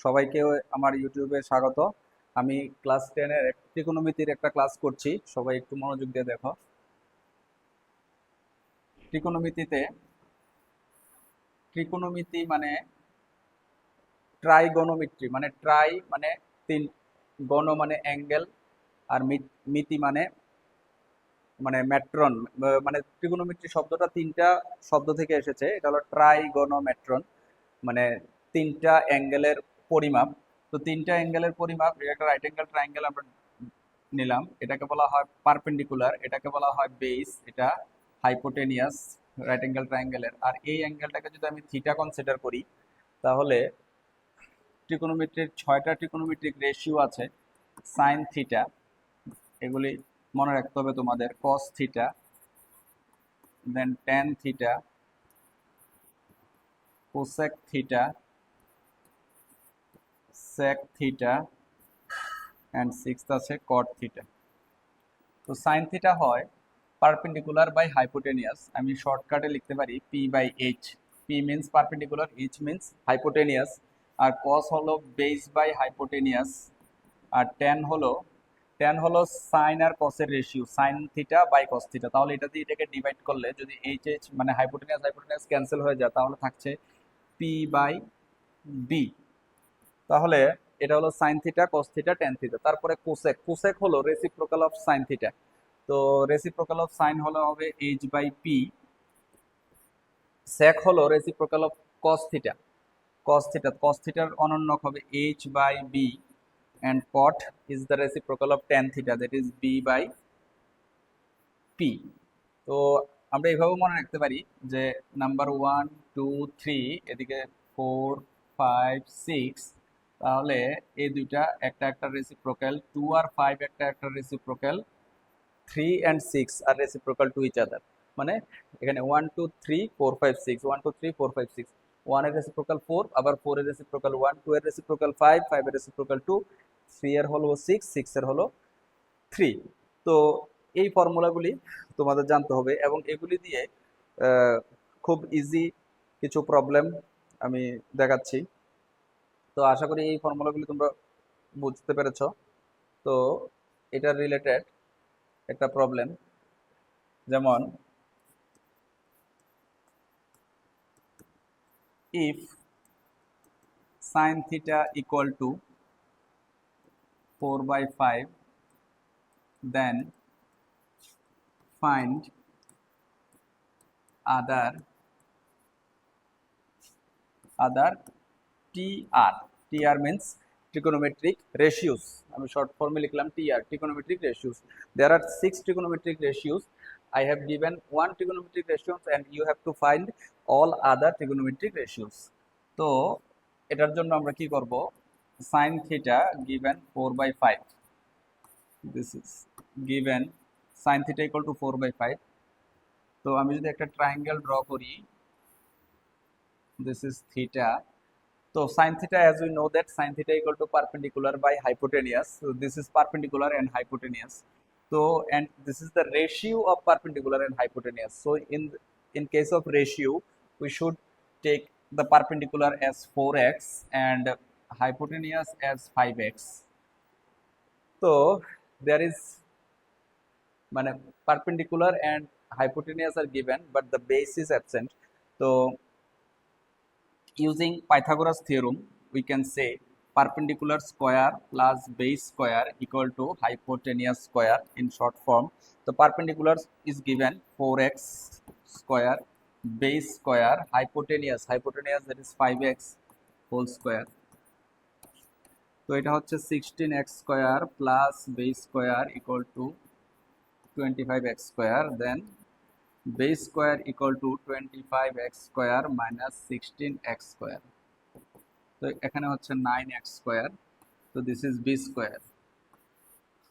সবাইকে আমার ইউটিউবে স্বাগত। আমি ক্লাস 10-এর ত্রিকোণমিতির একটা ক্লাস করছি, সবাই একটু মনোযোগ দিয়ে দেখো। ত্রিকোণমিতিতে ত্রিকোণমিতি মানে ট্রাইগোনোমেট্রি, মানে ট্রাই মানে তিন, গণ মানে অ্যাঙ্গেল, আর মিতি মানে মানে ম্যাট্রন। মানে ত্রিকোণমিতি শব্দটা তিনটা শব্দ থেকে এসেছে। এটা হলো ট্রাইগোনোমেট্রন, মানে তিনটা অ্যাঙ্গেলের পরিমাপ। তো তিনটা অ্যাঙ্গেলের পরিমাপ, একটা রাইট অ্যাঙ্গেল ট্রায়াঙ্গেল আমরা নিলাম, এটাকে বলা হয় পারপেন্ডিকুলার, এটাকে বলা হয় বেস, এটা হাইপোটেনিয়াস রাইট অ্যাঙ্গেল ট্রায়াঙ্গেলের। আর এই অ্যাঙ্গেলটাকে যদি আমি থিটা কনসিডার করি, তাহলে ট্রিকোনোমেট্রির 6টা ট্রিকোনোমেট্রিক রেশিও আছে। সাইন থিটা, এগুলি মনে রাখতে হবে তোমাদের, cos theta, then tan theta, cosec theta, sec theta, and sixth আছে কট থিটা। তো সাইন থিটা হয় পারপেন্ডিকুলার বাই হাইপোটেনিয়াস। আমি শর্টকাটে লিখতে পারি P by H. P means perpendicular, H means hypotenuse. আর কস হলো বেস বাই হাইপোটেনিয়াস। আর ট্যান হলো সাইন আর কসের ratio, sine theta by cos theta. তাহলে এটা দিয়ে এটাকে ডিভাইড করলে যদি এইচ এইচ মানে হাইপোটেনিয়াস হাইপোটেনিয়াস ক্যান্সেল হয়ে যায়, তাহলে থাকছে পি বাই বি। তাহলে এটা হলো sine theta, cos theta, tan theta. তারপরে কোসেক, কোসেক হলো রেসিপ্রোকাল অফ সাইন থিটা। তো রেসিপ্রোকাল অফ সাইন হলো হবে এইচ বাই পি। সেক হলো reciprocal of cos theta, cos থিটার অনন্যক হবে H by B. And cot is the reciprocal of tan theta, that is B by P. তো আমরা এইভাবে মনে রাখতে পারি যে নাম্বার 1, 2, 3, এদিকে 4, 5, 6, তাহলে এই দুইটা একটা একটা রেসিপ্রোকাল, 2 আর 5 একটা একটা reciprocal, 3 and 6 are reciprocal to each other। মানে এখানে 1 2 3 4 5 6, 1 2 3 4 5 6, 1 এর রেসিপ্রোকাল 4, আবার 4 এর রেসিপ্রোকাল 1, 2 এর রেসিপ্রোকাল 5, 5 এর রেসিপ্রোকাল 2, 3 এর হলো 6, 6 এর হলো 3। তো এই ফর্মুলাগুলি তোমাদের জানতে হবে, এবং এগুলি দিয়ে খুব ইজি কিছু প্রবলেম আমি দেখাচ্ছি। তো আশা করি এই ফর্মুলাগুলি তোমরা বুঝতে পেরেছো। তো এটার রিলেটেড একটা প্রবলেম, যেমন if sin theta equal to 4 by 5, then find other TR. TR means trigonometric ratios. আমি short form এ লিখলাম TR, trigonometric ratios. There are 6 trigonometric ratios. I have given one trigonometric ratio and you have to find all other trigonometric ratios. তো এটার জন্য আমরা কি করব, sin theta given 4 by 5, this is given sin theta equal to 4 by 5. তো আমি যদি একটা ট্রায়াঙ্গেল ড্র করি, this is theta. So sin theta, as we know that sin theta equal to perpendicular by hypotenuse. So this is perpendicular and hypotenuse. So and this is the ratio of perpendicular and hypotenuse. So in case of ratio, we should take the perpendicular as 4x and hypotenuse as 5x. So there is মানে perpendicular and hypotenuse are given, but the base is absent. So using Pythagoras theorem, we can say perpendicular square plus base square equal to hypotenuse square in short form. The perpendicular is given 4x square, base square, hypotenuse that is 5x whole square. তো এটা হচ্ছে 16x square plus base square equal to 25x square, then base square equal to 25x square minus 16x square. তো এখানে হচ্ছে 9x square. তো this is b square,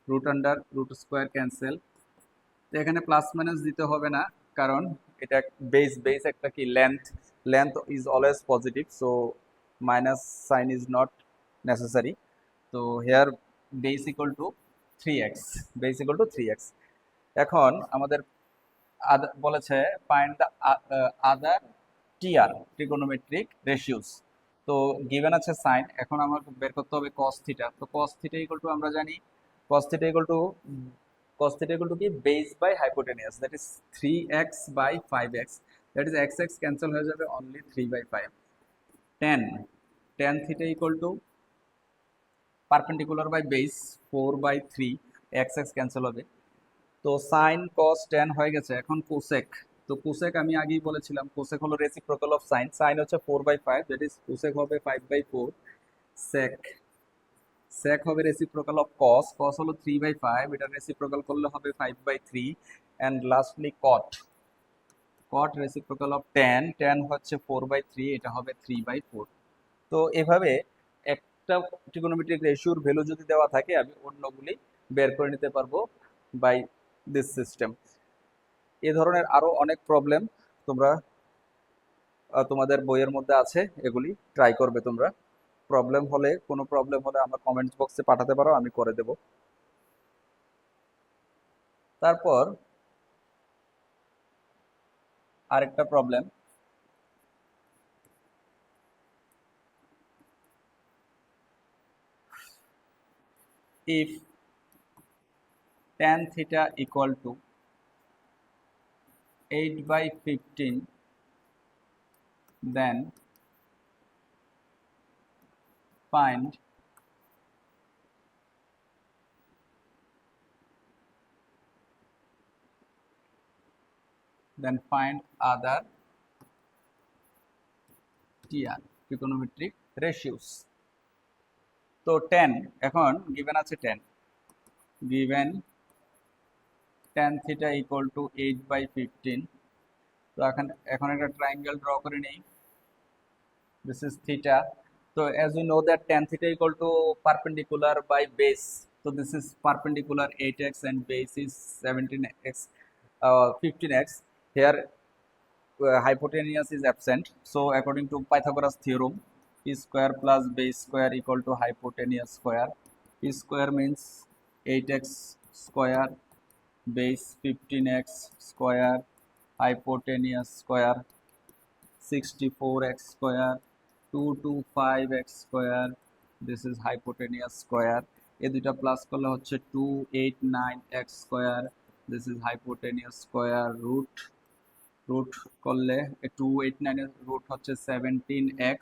root under root square cancel. তো এখানে plus minus দিতে হবে না, কারণ এটা বেস একটা কি length is always positive, so minus sign is not necessary. তো here base equal to 3x। এখন আমাদের বলেছে find the other TR, trigonometric ratios. তো গিভেন আছে সাইন, এখন আমাকে বের করতে হবে কস থিটা। তো কস থিটা ইকুয়াল টু আমরা জানি কস থিটা ইকুয়াল টু কি base by hypotenuse, that is 3x by 5x, that is x x cancel হয়ে যাবে, only 3/5। tan tan theta equal to perpendicular by base 4/3, x x cancel হবে। তো sign কস tan হয়ে গেছে, এখন cosec. তো cosec আমি আগেই বলেছিলাম কোসেক হলো রেসিপ্রোকাল অফ সাইন, সাইন হচ্ছে 4/5, দ্যাট ইজ কোসেক হবে 5/4। সেক সেক হবে রেসিপ্রোকাল অফ কস, কস হলো 3/5, এটা রেসিপ্রোকাল করলে হবে 5/3। And lastly cot, cot reciprocal of tan, tan হচ্ছে 4/3, এটা হবে 3/4। তো এভাবে একটা ট্রিগোনোমেট্রিক রেশিওর ভ্যালু যদি দেওয়া থাকে আমি অন্যগুলি বের করে নিতে পারবো বাই দিস সিস্টেম। এ ধরনের আরো অনেক প্রবলেম তোমরা তোমাদের বইয়ের মধ্যে আছে, এগুলি ট্রাই করবে তোমরা। কোনো প্রবলেম হলে আমার কমেন্টস বক্সে পাঠাতে পারো, আমি করে দেব। তারপর আরেকটা problem, if tan theta equal to 8/15, then find other TR trigonometric ratios। তো 10 এখন given আছে 10, given tan theta equal to 8/15। তো এখন একটা ট্রায়াঙ্গেল ড্র করে নেই, this is theta। So as we know that tan theta equal to perpendicular by base, so this is perpendicular 8x and base is 17x, 15x. Here hypotenuse is absent, so according to Pythagoras theorem, p square plus base square equal to hypotenuse square। P square means 8x square, base 15x square, hypotenuse square 64x square, 225x square, this is hypotenuse square। এই দুইটা plus করলে হচ্ছে 289x square, this is hypotenuse square। Root করলে 289 এর root হচ্ছে 17x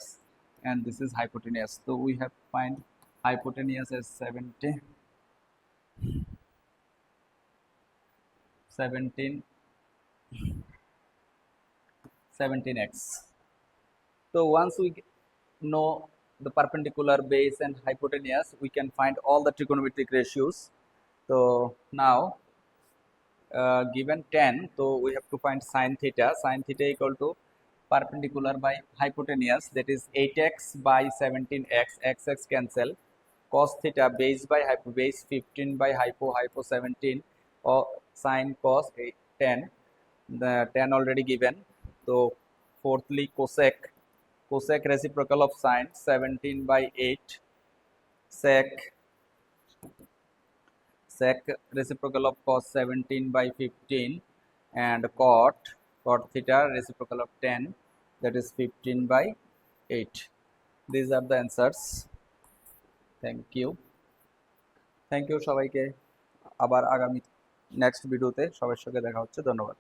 and this is hypotenuse। So we have find hypotenuse as 17x। So once we know the perpendicular base and hypotenuse, we can find all the trigonometric ratios। So now given 10, so we have to find sin theta, sin theta equal to perpendicular by hypotenuse, that is 8x by 17x, x x cancel, cos theta base by hypo, base 15 by hypo 17, or sin cos 10, the 10 already given। So fourthly cosec, cosec reciprocal of sin 17/8, sec reciprocal of cos 17/15, and cot theta reciprocal of 10, that is 15/8। These are the answers। Thank you সবাইকে। আবার আগামী next ভিডিওতে সবার সঙ্গে দেখা হচ্ছে। ধন্যবাদ।